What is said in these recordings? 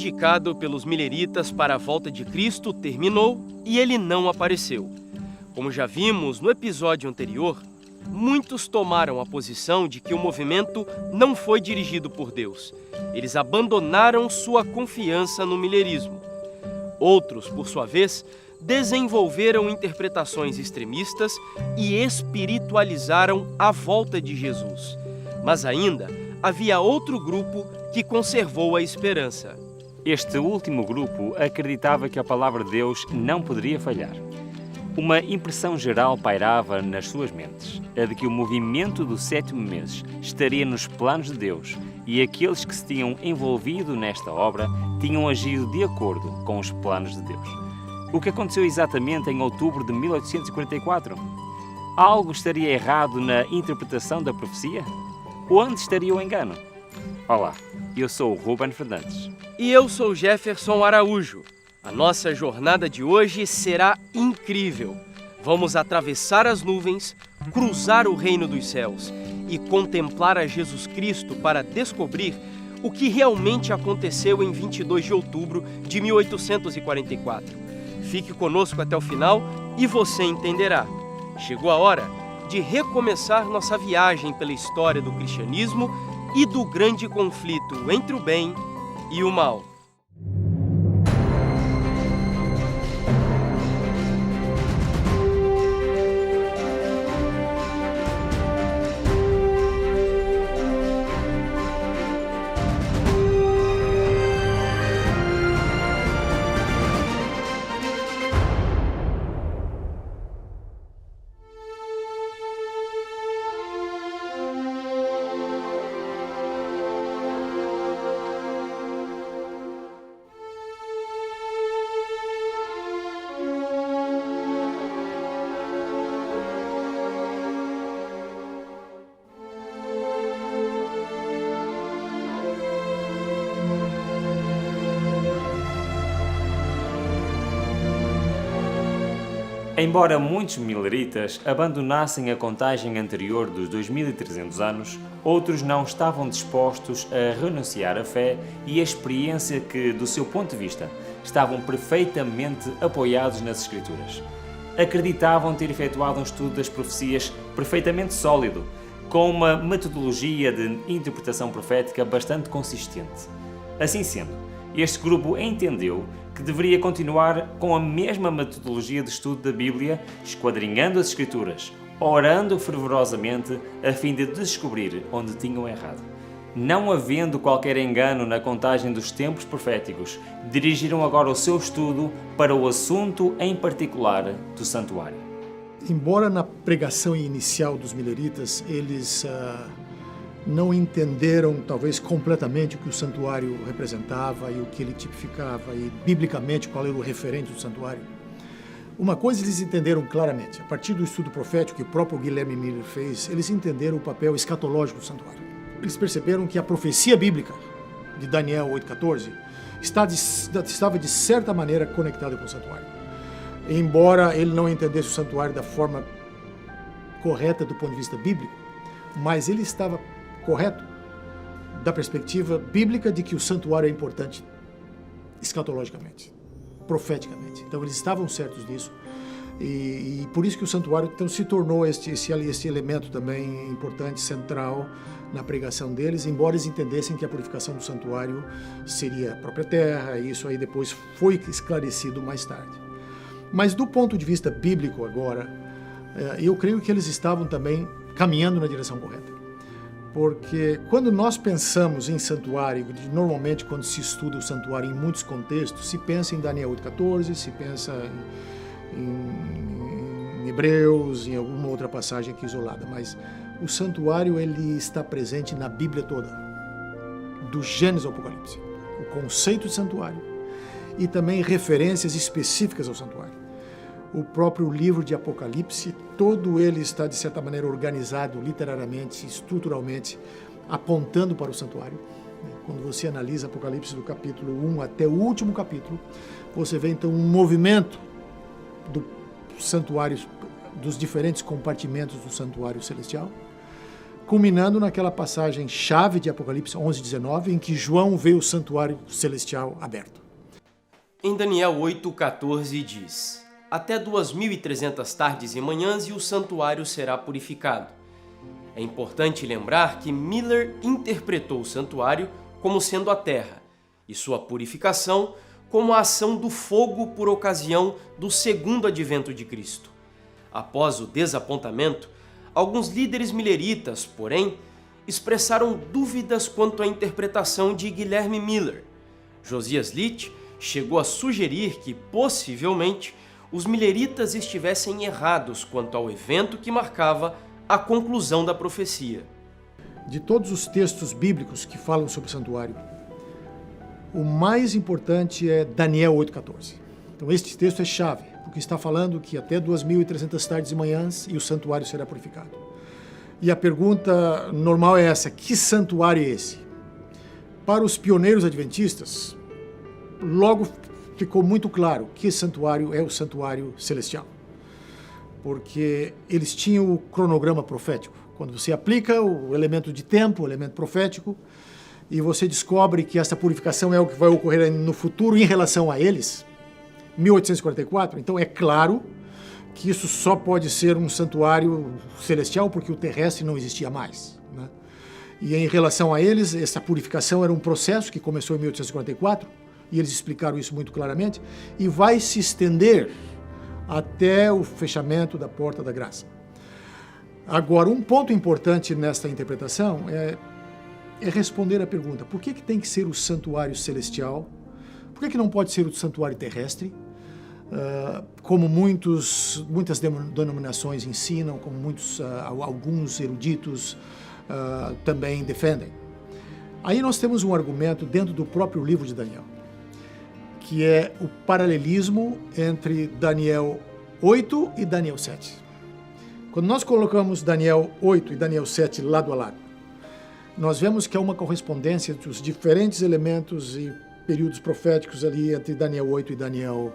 indicado pelos mileritas para a volta de Cristo terminou e ele não apareceu. Como já vimos no episódio anterior, muitos tomaram a posição de que o movimento não foi dirigido por Deus. Eles abandonaram sua confiança no milerismo. Outros, por sua vez, desenvolveram interpretações extremistas e espiritualizaram a volta de Jesus. Mas ainda havia outro grupo que conservou a esperança. Este último grupo acreditava que a palavra de Deus não poderia falhar. Uma impressão geral pairava nas suas mentes, a de que o movimento do 7º mês estaria nos planos de Deus e aqueles que se tinham envolvido nesta obra tinham agido de acordo com os planos de Deus. O que aconteceu exatamente em outubro de 1844? Algo estaria errado na interpretação da profecia? Onde estaria o engano? Olá, eu sou o Ruben Fernandes. E eu sou Jefferson Araújo. A nossa jornada de hoje será incrível. Vamos atravessar as nuvens, cruzar o reino dos céus e contemplar a Jesus Cristo para descobrir o que realmente aconteceu em 22 de outubro de 1844. Fique conosco até o final e você entenderá. Chegou a hora de recomeçar nossa viagem pela história do cristianismo e do grande conflito entre o bem e o mal. Embora muitos mileritas abandonassem a contagem anterior dos 2300 anos, outros não estavam dispostos a renunciar à fé e à experiência que, do seu ponto de vista, estavam perfeitamente apoiados nas Escrituras. Acreditavam ter efetuado um estudo das profecias perfeitamente sólido, com uma metodologia de interpretação profética bastante consistente. Assim sendo, este grupo entendeu que deveria continuar com a mesma metodologia de estudo da Bíblia, esquadrinhando as Escrituras, orando fervorosamente a fim de descobrir onde tinham errado. Não havendo qualquer engano na contagem dos tempos proféticos, dirigiram agora o seu estudo para o assunto em particular do santuário. Embora na pregação inicial dos mileritas eles não entenderam talvez completamente o que o santuário representava e o que ele tipificava e biblicamente qual era o referente do santuário, uma coisa eles entenderam claramente. A partir do estudo profético que o próprio Guilherme Miller fez, eles entenderam o papel escatológico do santuário. Eles perceberam que a profecia bíblica de Daniel 8,14 estava de certa maneira conectada com o santuário. Embora ele não entendesse o santuário da forma correta do ponto de vista bíblico, mas ele estava correto da perspectiva bíblica de que o santuário é importante escatologicamente, profeticamente. Então eles estavam certos disso e por isso que o santuário então se tornou esse elemento também importante, central na pregação deles, embora eles entendessem que a purificação do santuário seria a própria terra, e isso aí depois foi esclarecido mais tarde. Mas do ponto de vista bíblico agora, eu creio que eles estavam também caminhando na direção correta. Porque quando nós pensamos em santuário, normalmente quando se estuda o santuário em muitos contextos, se pensa em Daniel 8,14, se pensa em Hebreus, em alguma outra passagem aqui isolada, mas o santuário ele está presente na Bíblia toda, do Gênesis ao Apocalipse. O conceito de santuário e também referências específicas ao santuário. O próprio livro de Apocalipse, todo ele está, de certa maneira, organizado literariamente, estruturalmente, apontando para o santuário. Quando você analisa Apocalipse do capítulo 1 até o último capítulo, você vê, então, um movimento do santuário, dos diferentes compartimentos do santuário celestial, culminando naquela passagem chave de Apocalipse 11:19, em que João vê o santuário celestial aberto. Em Daniel 8,14 diz: Até 2.300 tardes e manhãs e o santuário será purificado. É importante lembrar que Miller interpretou o santuário como sendo a terra, e sua purificação como a ação do fogo por ocasião do segundo advento de Cristo. Após o desapontamento, alguns líderes milleritas, porém, expressaram dúvidas quanto à interpretação de Guilherme Miller. Josias Litch chegou a sugerir que, possivelmente, os milleritas estivessem errados quanto ao evento que marcava a conclusão da profecia. De todos os textos bíblicos que falam sobre o santuário, o mais importante é Daniel 8,14. Então este texto é chave, porque está falando que até 2.300 tardes e manhãs e o santuário será purificado. E a pergunta normal é essa: que santuário é esse? Para os pioneiros adventistas, logo ficou muito claro que esse santuário é o santuário celestial, porque eles tinham o cronograma profético. Quando você aplica o elemento de tempo, o elemento profético, e você descobre que essa purificação é o que vai ocorrer no futuro em relação a eles, 1844, então é claro que isso só pode ser um santuário celestial, porque o terrestre não existia mais, né? E em relação a eles, essa purificação era um processo que começou em 1844, e eles explicaram isso muito claramente, e vai se estender até o fechamento da Porta da Graça. Agora, um ponto importante nesta interpretação é responder a pergunta: por que tem que ser o santuário celestial? Por que não pode ser o santuário terrestre? Como muitas denominações ensinam, como alguns eruditos também defendem. Aí nós temos um argumento dentro do próprio livro de Daniel, que é o paralelismo entre Daniel 8 e Daniel 7. Quando nós colocamos Daniel 8 e Daniel 7 lado a lado, nós vemos que há uma correspondência entre os diferentes elementos e períodos proféticos ali entre Daniel 8 e Daniel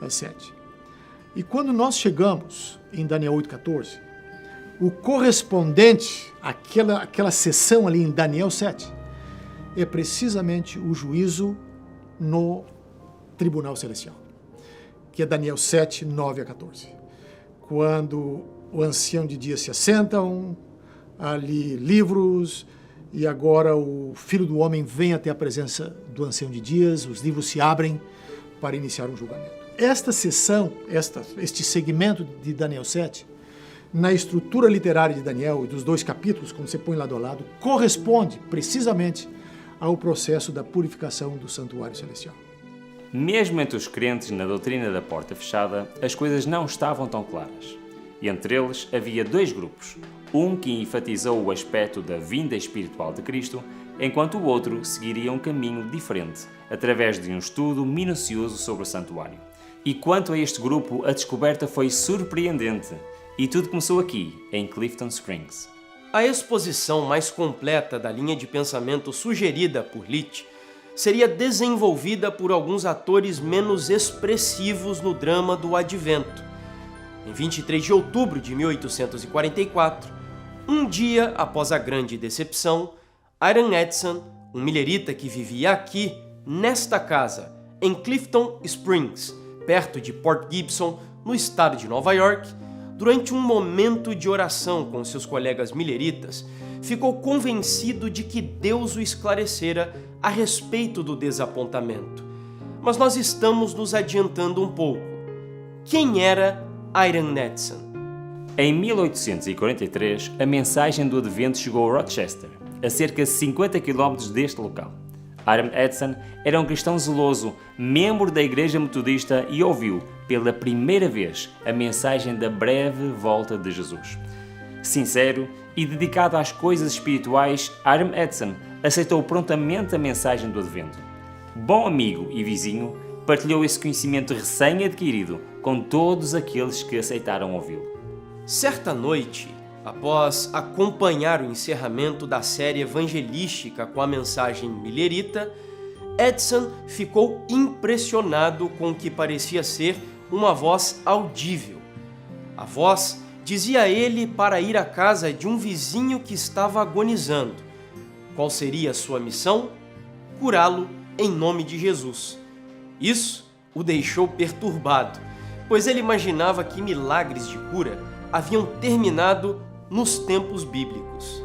7. E quando nós chegamos em Daniel 8,14, o correspondente àquela sessão ali em Daniel 7 é precisamente o juízo no Tribunal Celestial, que é Daniel 7, 9 a 14. Quando o ancião de dias se assentam, ali livros, e agora o Filho do Homem vem até a presença do ancião de dias, os livros se abrem para iniciar um julgamento. Esta sessão, este segmento de Daniel 7, na estrutura literária de Daniel e dos dois capítulos, quando você põe lado a lado, corresponde precisamente ao processo da purificação do santuário celestial. Mesmo entre os crentes na doutrina da porta fechada, as coisas não estavam tão claras. E entre eles havia dois grupos, um que enfatizou o aspecto da vinda espiritual de Cristo, enquanto o outro seguiria um caminho diferente, através de um estudo minucioso sobre o santuário. E quanto a este grupo, a descoberta foi surpreendente, e tudo começou aqui, em Clifton Springs. A exposição mais completa da linha de pensamento sugerida por Litch seria desenvolvida por alguns atores menos expressivos no drama do Advento. Em 23 de outubro de 1844, um dia após a grande decepção, Hiram Edson, um millerita que vivia aqui, nesta casa, em Clifton Springs, perto de Port Gibson, no estado de Nova York, durante um momento de oração com seus colegas milleritas, ficou convencido de que Deus o esclarecera a respeito do desapontamento. Mas nós estamos nos adiantando um pouco. Quem era Hiram Edson? Em 1843, a mensagem do Advento chegou a Rochester, a cerca de 50 km deste local. Hiram Edson era um cristão zeloso, membro da Igreja Metodista, e ouviu, pela primeira vez, a mensagem da breve volta de Jesus. Sincero e dedicado às coisas espirituais, Hiram Edson aceitou prontamente a mensagem do Advento. Bom amigo e vizinho, partilhou esse conhecimento recém-adquirido com todos aqueles que aceitaram ouvi-lo. Certa noite, após acompanhar o encerramento da série evangelística com a mensagem millerita, Edson ficou impressionado com o que parecia ser uma voz audível. A voz Dizia ele para ir à casa de um vizinho que estava agonizando. Qual seria a sua missão? Curá-lo em nome de Jesus. Isso o deixou perturbado, pois ele imaginava que milagres de cura haviam terminado nos tempos bíblicos.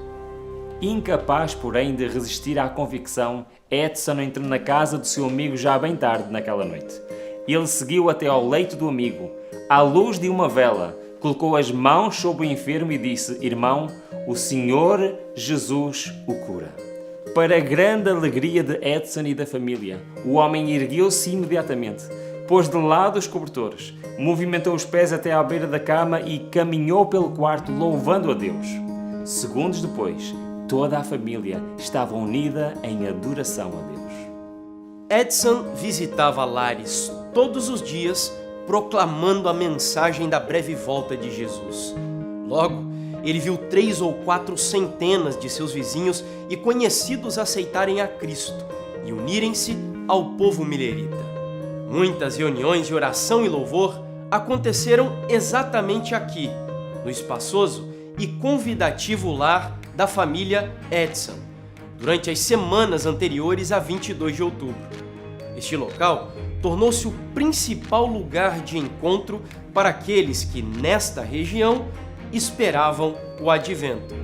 Incapaz, porém, de resistir à convicção, Edson entrou na casa do seu amigo já bem tarde naquela noite. Ele seguiu até ao leito do amigo, à luz de uma vela, colocou as mãos sobre o enfermo e disse: Irmão, o Senhor Jesus o cura. Para a grande alegria de Edson e da família, o homem ergueu-se imediatamente, pôs de lado os cobertores, movimentou os pés até à beira da cama e caminhou pelo quarto louvando a Deus. Segundos depois, toda a família estava unida em adoração a Deus. Edson visitava lares todos os dias, proclamando a mensagem da breve volta de Jesus. Logo, ele viu 3 ou 4 centenas de seus vizinhos e conhecidos aceitarem a Cristo e unirem-se ao povo milerita. Muitas reuniões de oração e louvor aconteceram exatamente aqui, no espaçoso e convidativo lar da família Edson, durante as semanas anteriores a 22 de outubro. Este local tornou-se o principal lugar de encontro para aqueles que, nesta região, esperavam o advento.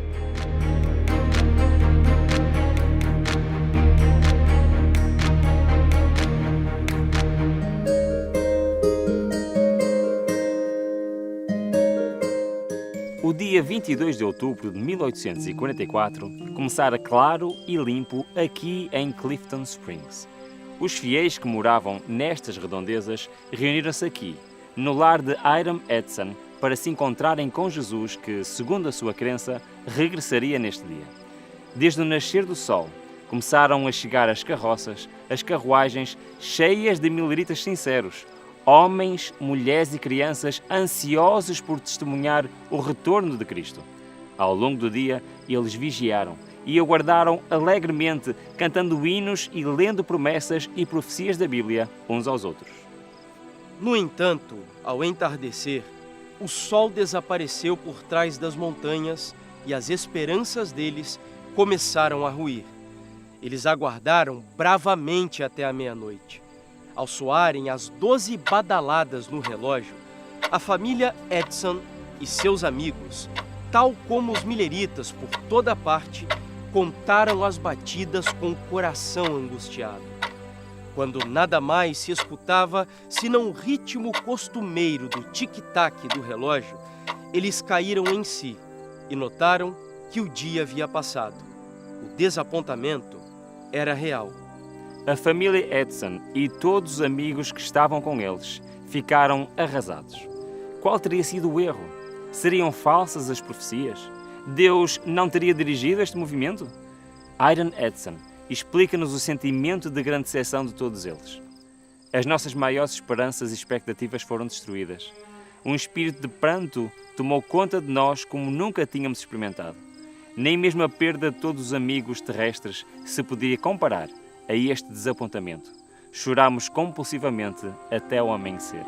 O dia 22 de outubro de 1844 começara claro e limpo aqui em Clifton Springs. Os fiéis que moravam nestas redondezas reuniram-se aqui, no lar de Hiram Edson, para se encontrarem com Jesus que, segundo a sua crença, regressaria neste dia. Desde o nascer do sol, começaram a chegar as carroças, as carruagens cheias de mileritas sinceros, homens, mulheres e crianças ansiosos por testemunhar o retorno de Cristo. Ao longo do dia, eles vigiaram e aguardaram alegremente, cantando hinos e lendo promessas e profecias da Bíblia uns aos outros. No entanto, ao entardecer, o sol desapareceu por trás das montanhas e as esperanças deles começaram a ruir. Eles aguardaram bravamente até a meia-noite. Ao soarem as 12 badaladas no relógio, a família Edson e seus amigos, tal como os mileritas por toda parte, contaram as batidas com o coração angustiado. Quando nada mais se escutava senão o ritmo costumeiro do tic-tac do relógio, eles caíram em si e notaram que o dia havia passado. O desapontamento era real. A família Edson e todos os amigos que estavam com eles ficaram arrasados. Qual teria sido o erro? Seriam falsas as profecias? Deus não teria dirigido este movimento? Hiram Edson explica-nos o sentimento de grande decepção de todos eles. As nossas maiores esperanças e expectativas foram destruídas. Um espírito de pranto tomou conta de nós como nunca tínhamos experimentado. Nem mesmo a perda de todos os amigos terrestres se podia comparar a este desapontamento. Chorámos compulsivamente até o amanhecer.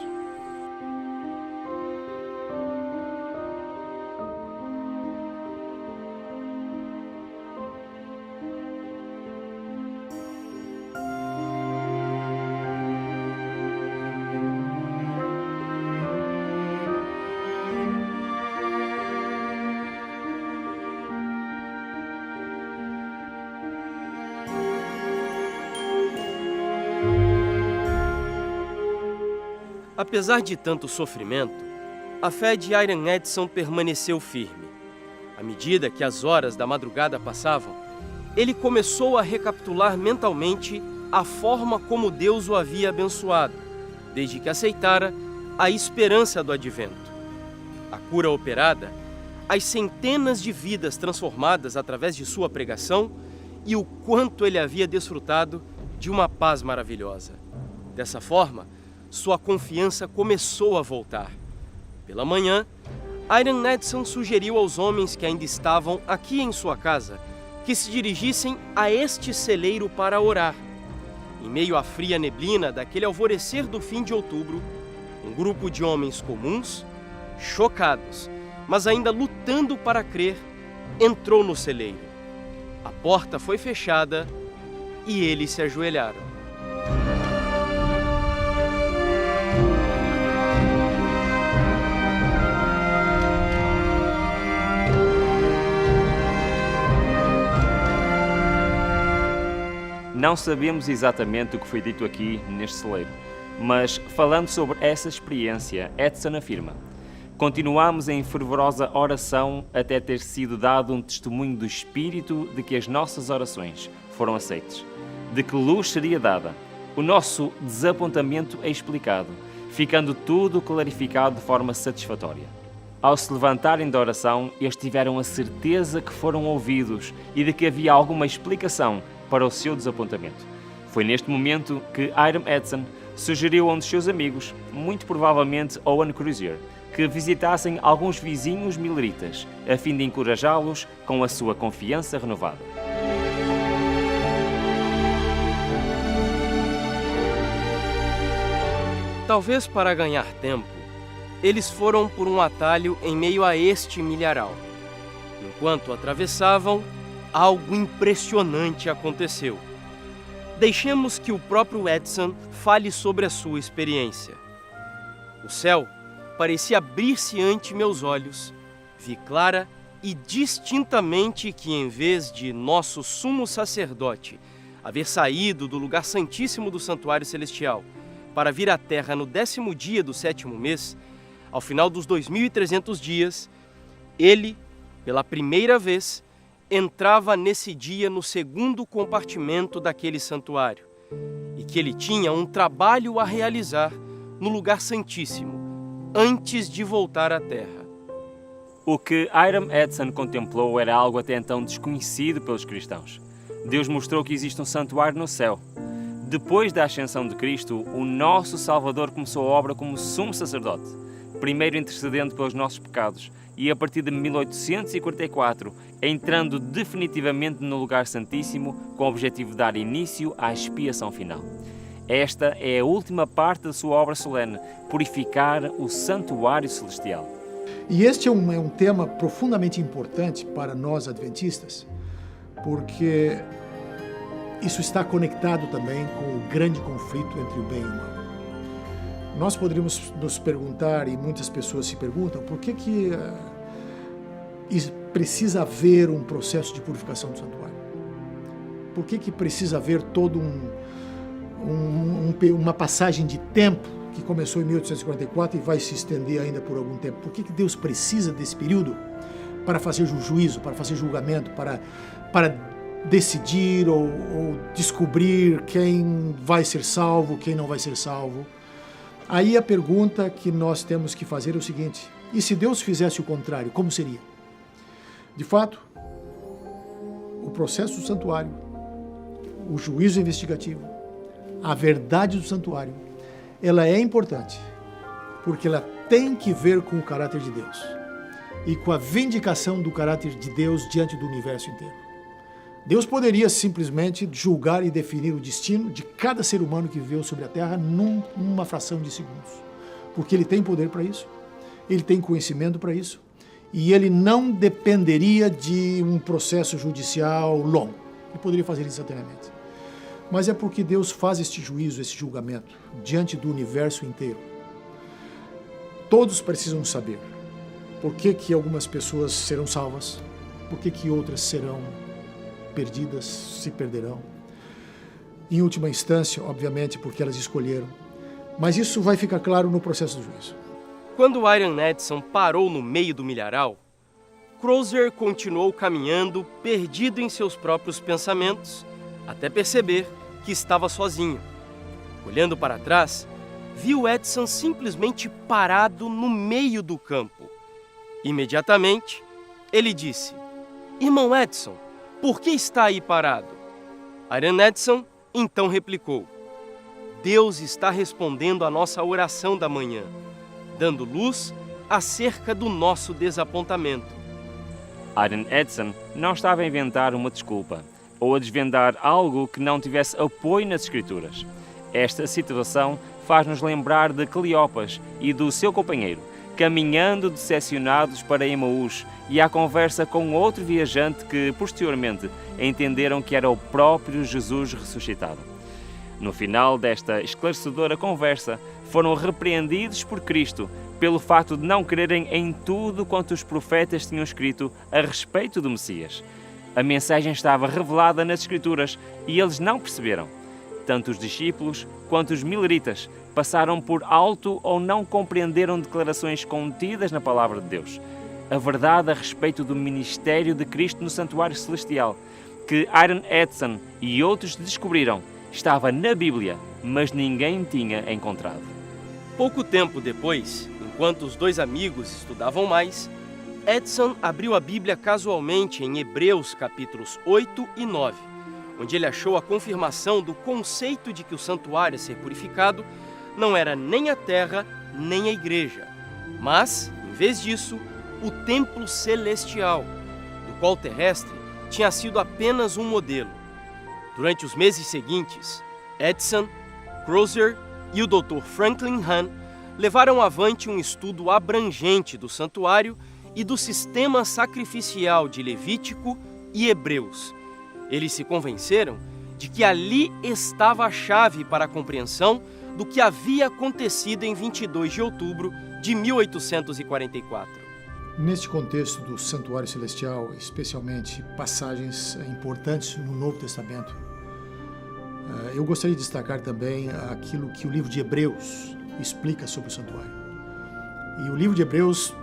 Apesar de tanto sofrimento, a fé de Hiram Edson permaneceu firme. À medida que as horas da madrugada passavam, ele começou a recapitular mentalmente a forma como Deus o havia abençoado, desde que aceitara a esperança do advento. A cura operada, as centenas de vidas transformadas através de sua pregação e o quanto ele havia desfrutado de uma paz maravilhosa. Dessa forma, sua confiança começou a voltar. Pela manhã, Hiram Edson sugeriu aos homens que ainda estavam aqui em sua casa que se dirigissem a este celeiro para orar. Em meio à fria neblina daquele alvorecer do fim de outubro, um grupo de homens comuns, chocados, mas ainda lutando para crer, entrou no celeiro. A porta foi fechada e eles se ajoelharam. Não sabemos exatamente o que foi dito aqui neste celeiro, mas falando sobre essa experiência, Edson afirma: continuamos em fervorosa oração até ter sido dado um testemunho do Espírito de que as nossas orações foram aceitas, de que luz seria dada, o nosso desapontamento é explicado, ficando tudo clarificado de forma satisfatória. Ao se levantarem da oração, eles tiveram a certeza que foram ouvidos e de que havia alguma explicação para o seu desapontamento. Foi neste momento que Hiram Edson sugeriu a um dos seus amigos, muito provavelmente Owen Crozier, que visitassem alguns vizinhos mileritas, a fim de encorajá-los com a sua confiança renovada. Talvez para ganhar tempo, eles foram por um atalho em meio a este milharal. Enquanto atravessavam, algo impressionante aconteceu. Deixemos que o próprio Edson fale sobre a sua experiência. O céu parecia abrir-se ante meus olhos. Vi clara e distintamente que, em vez de nosso sumo sacerdote haver saído do lugar santíssimo do santuário celestial para vir à terra no 10º dia do 7º mês, ao final dos 2.300 dias, ele, pela primeira vez, entrava nesse dia no 2º compartimento daquele santuário, e que ele tinha um trabalho a realizar no lugar santíssimo, antes de voltar à terra. O que Hiram Edson contemplou era algo até então desconhecido pelos cristãos. Deus mostrou que existe um santuário no céu. Depois da ascensão de Cristo, o nosso Salvador começou a obra como sumo sacerdote, primeiro intercedendo pelos nossos pecados, e a partir de 1844, entrando definitivamente no lugar santíssimo com o objetivo de dar início à expiação final. Esta é a última parte da sua obra solene, purificar o santuário celestial. E este é um tema profundamente importante para nós adventistas, porque isso está conectado também com o grande conflito entre o bem e o mal. Nós poderíamos nos perguntar, e muitas pessoas se perguntam, por que precisa haver um processo de purificação do santuário? Por que precisa haver todo uma passagem de tempo que começou em 1844 e vai se estender ainda por algum tempo? Por que Deus precisa desse período para fazer juízo, para fazer julgamento, para decidir ou descobrir quem vai ser salvo, quem não vai ser salvo? Aí a pergunta que nós temos que fazer é o seguinte: e se Deus fizesse o contrário, como seria? De fato, o processo do santuário, o juízo investigativo, a verdade do santuário, ela é importante, porque ela tem que ver com o caráter de Deus e com a vindicação do caráter de Deus diante do universo inteiro. Deus poderia simplesmente julgar e definir o destino de cada ser humano que viveu sobre a Terra numa fração de segundos, porque Ele tem poder para isso, Ele tem conhecimento para isso, e Ele não dependeria de um processo judicial longo. Ele poderia fazer isso instantaneamente. Mas é porque Deus faz este juízo, esse julgamento, diante do universo inteiro. Todos precisam saber por que algumas pessoas serão salvas, por que outras serão perdidas, se perderão. Em última instância, obviamente, porque elas escolheram. Mas isso vai ficar claro no processo do juízo. Quando Hiram Edson parou no meio do milharal, Crozier continuou caminhando, perdido em seus próprios pensamentos, até perceber que estava sozinho. Olhando para trás, viu Edson simplesmente parado no meio do campo. Imediatamente, ele disse: "Irmão Edson, por que está aí parado?" Hiram Edson então replicou: "Deus está respondendo à nossa oração da manhã, dando luz acerca do nosso desapontamento." Hiram Edson não estava a inventar uma desculpa ou a desvendar algo que não tivesse apoio nas Escrituras. Esta situação faz-nos lembrar de Cleopas e do seu companheiro, caminhando decepcionados para Emaús e à conversa com outro viajante que, posteriormente, entenderam que era o próprio Jesus ressuscitado. No final desta esclarecedora conversa, foram repreendidos por Cristo pelo facto de não crerem em tudo quanto os profetas tinham escrito a respeito do Messias. A mensagem estava revelada nas Escrituras e eles não perceberam. Tanto os discípulos quanto os mileritas passaram por alto ou não compreenderam declarações contidas na Palavra de Deus. A verdade a respeito do ministério de Cristo no Santuário Celestial, que Iron Edson e outros descobriram, estava na Bíblia, mas ninguém tinha encontrado. Pouco tempo depois, enquanto os dois amigos estudavam mais, Edson abriu a Bíblia casualmente em Hebreus capítulos 8 e 9, onde ele achou a confirmação do conceito de que o santuário a ser purificado não era nem a terra nem a igreja, mas, em vez disso, o templo celestial, do qual o terrestre tinha sido apenas um modelo. Durante os meses seguintes, Edson, Crozer e o Dr. Franklin Hahn levaram avante um estudo abrangente do santuário e do sistema sacrificial de Levítico e Hebreus. Eles se convenceram de que ali estava a chave para a compreensão do que havia acontecido em 22 de outubro de 1844. Neste contexto do Santuário Celestial, especialmente passagens importantes no Novo Testamento, eu gostaria de destacar também aquilo que o livro de Hebreus explica sobre o santuário. E o livro de Hebreus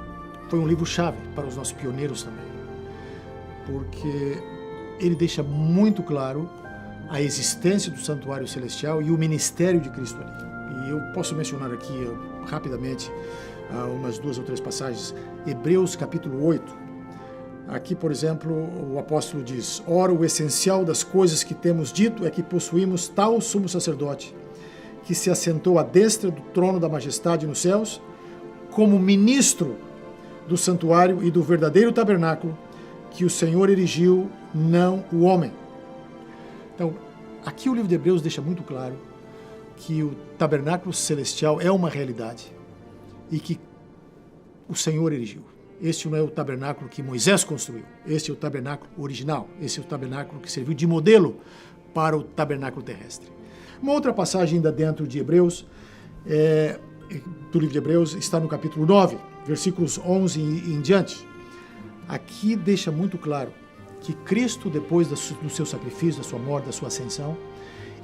foi um livro-chave para os nossos pioneiros também, porque ele deixa muito claro a existência do Santuário Celestial e o ministério de Cristo ali. E eu posso mencionar aqui rapidamente umas 2 ou 3 passagens. Hebreus capítulo 8. Aqui, por exemplo, o apóstolo diz: ora, o essencial das coisas que temos dito é que possuímos tal sumo sacerdote, que se assentou à destra do trono da majestade nos céus, como ministro do santuário e do verdadeiro tabernáculo que o Senhor erigiu, não o homem. Então, aqui o livro de Hebreus deixa muito claro que o tabernáculo celestial é uma realidade e que o Senhor erigiu. Este não é o tabernáculo que Moisés construiu, este é o tabernáculo original, esse é o tabernáculo que serviu de modelo para o tabernáculo terrestre. Uma outra passagem ainda dentro de Hebreus, do livro de Hebreus, está no capítulo 9, versículos 11 e em diante. Aqui deixa muito claro que Cristo, depois do seu sacrifício, da sua morte, da sua ascensão,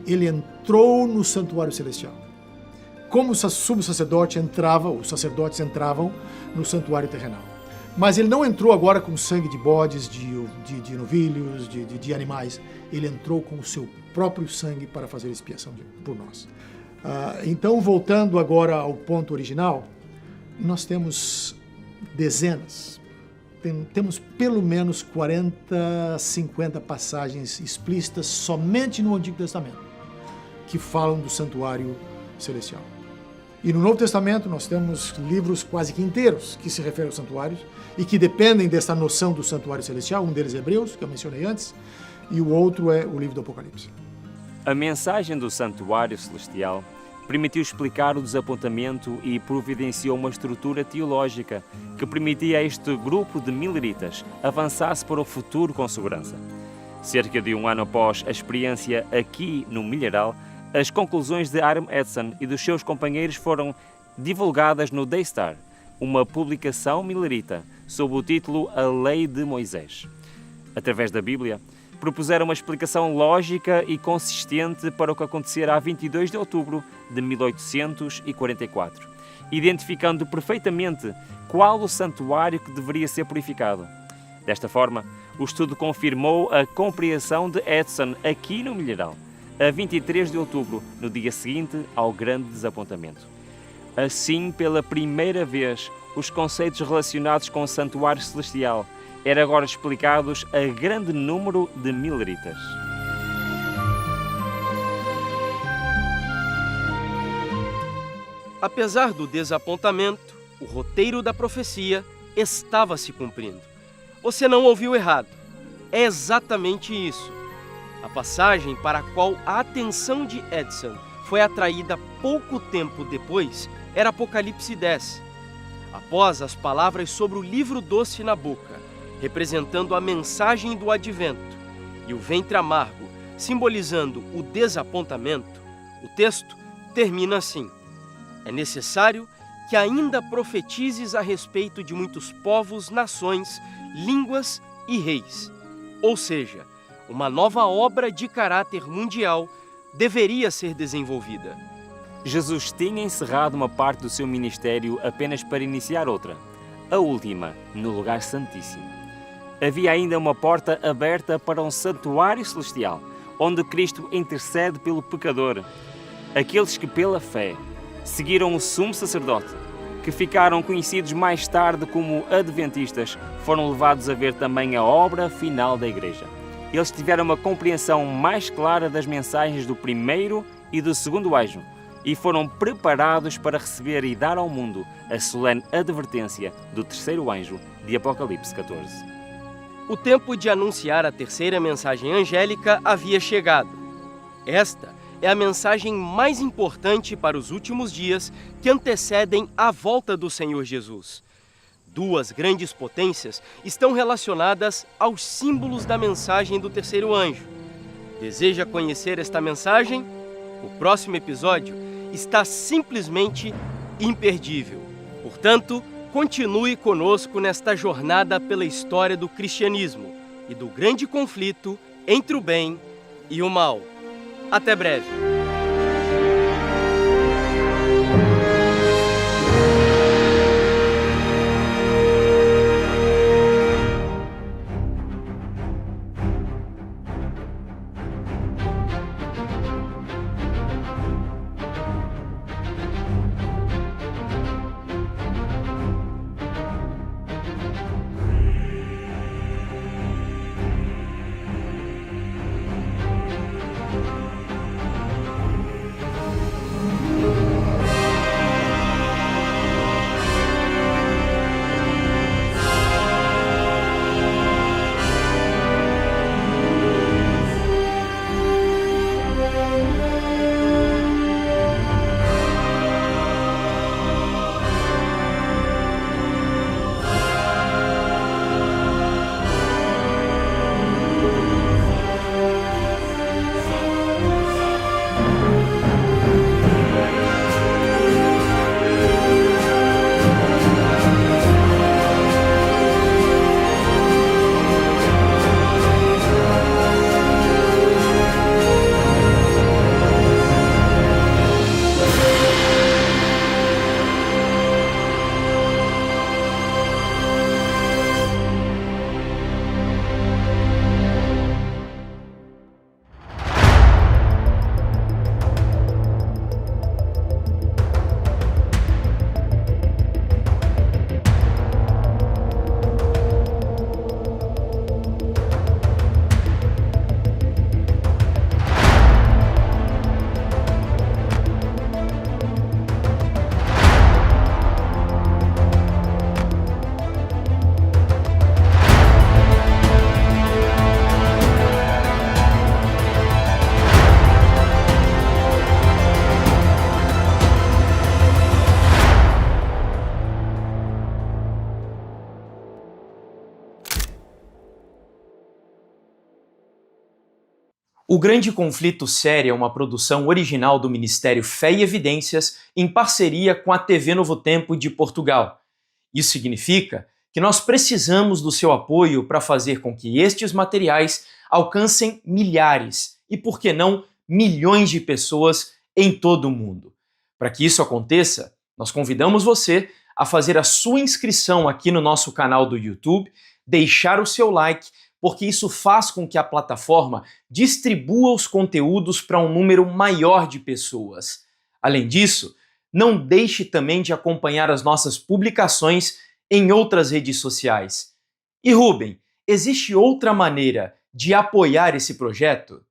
ele entrou no santuário celestial. Como o sumo sacerdote entrava, os sacerdotes entravam no santuário terrenal. Mas ele não entrou agora com sangue de bodes, de novilhos, de animais. Ele entrou com o seu próprio sangue para fazer expiação por nós. Então, voltando agora ao ponto original, nós temos dezenas, temos pelo menos 40, 50 passagens explícitas somente no Antigo Testamento, que falam do santuário celestial. E no Novo Testamento nós temos livros quase que inteiros que se referem aos santuários e que dependem dessa noção do santuário celestial. Um deles é Hebreus, que eu mencionei antes, e o outro é o livro do Apocalipse. A mensagem do santuário celestial permitiu explicar o desapontamento e providenciou uma estrutura teológica que permitia a este grupo de mileritas avançasse para o futuro com segurança. Cerca de um ano após a experiência aqui no Milharal, as conclusões de Hiram Edson e dos seus companheiros foram divulgadas no Daystar, uma publicação milerita sob o título A Lei de Moisés. Através da Bíblia, propuseram uma explicação lógica e consistente para o que acontecera a 22 de outubro de 1844, identificando perfeitamente qual o santuário que deveria ser purificado. Desta forma, o estudo confirmou a compreensão de Edson aqui no Milharal, a 23 de outubro, no dia seguinte ao grande desapontamento. Assim, pela primeira vez, os conceitos relacionados com o santuário celestial eram agora explicados a grande número de mileritas. Apesar do desapontamento, o roteiro da profecia estava se cumprindo. Você não ouviu errado. É exatamente isso. A passagem para a qual a atenção de Edson foi atraída pouco tempo depois era Apocalipse 10. Após as palavras sobre o livro doce na boca, representando a mensagem do advento, e o ventre amargo, simbolizando o desapontamento, o texto termina assim: é necessário que ainda profetizes a respeito de muitos povos, nações, línguas e reis. Ou seja, uma nova obra de caráter mundial deveria ser desenvolvida. Jesus tinha encerrado uma parte do seu ministério apenas para iniciar outra, a última, no lugar santíssimo. Havia ainda uma porta aberta para um santuário celestial, onde Cristo intercede pelo pecador. Aqueles que pela fé seguiram o sumo sacerdote, que ficaram conhecidos mais tarde como adventistas, foram levados a ver também a obra final da Igreja. Eles tiveram uma compreensão mais clara das mensagens do primeiro e do segundo anjo e foram preparados para receber e dar ao mundo a solene advertência do terceiro anjo de Apocalipse 14. O tempo de anunciar a terceira mensagem angélica havia chegado. Esta é a mensagem mais importante para os últimos dias que antecedem a volta do Senhor Jesus. Duas grandes potências estão relacionadas aos símbolos da mensagem do terceiro anjo. Deseja conhecer esta mensagem? O próximo episódio está simplesmente imperdível. Portanto, continue conosco nesta jornada pela história do cristianismo e do grande conflito entre o bem e o mal. Até breve! O Grande Conflito Série é uma produção original do Ministério Fé e Evidências em parceria com a TV Novo Tempo de Portugal. Isso significa que nós precisamos do seu apoio para fazer com que estes materiais alcancem milhares e, por que não, milhões de pessoas em todo o mundo. Para que isso aconteça, nós convidamos você a fazer a sua inscrição aqui no nosso canal do YouTube, deixar o seu like, porque isso faz com que a plataforma distribua os conteúdos para um número maior de pessoas. Além disso, não deixe também de acompanhar as nossas publicações em outras redes sociais. E Rubem, existe outra maneira de apoiar esse projeto?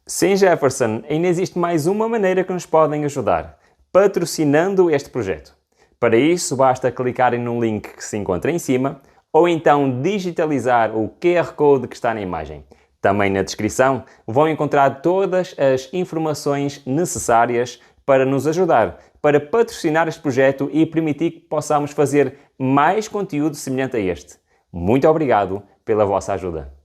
Sim, Jefferson, ainda existe mais uma maneira que nos podem ajudar, patrocinando este projeto. Para isso, basta clicarem no link que se encontra em cima, ou então digitalizar o QR Code que está na imagem. Também na descrição vão encontrar todas as informações necessárias para nos ajudar, para patrocinar este projeto e permitir que possamos fazer mais conteúdo semelhante a este. Muito obrigado pela vossa ajuda.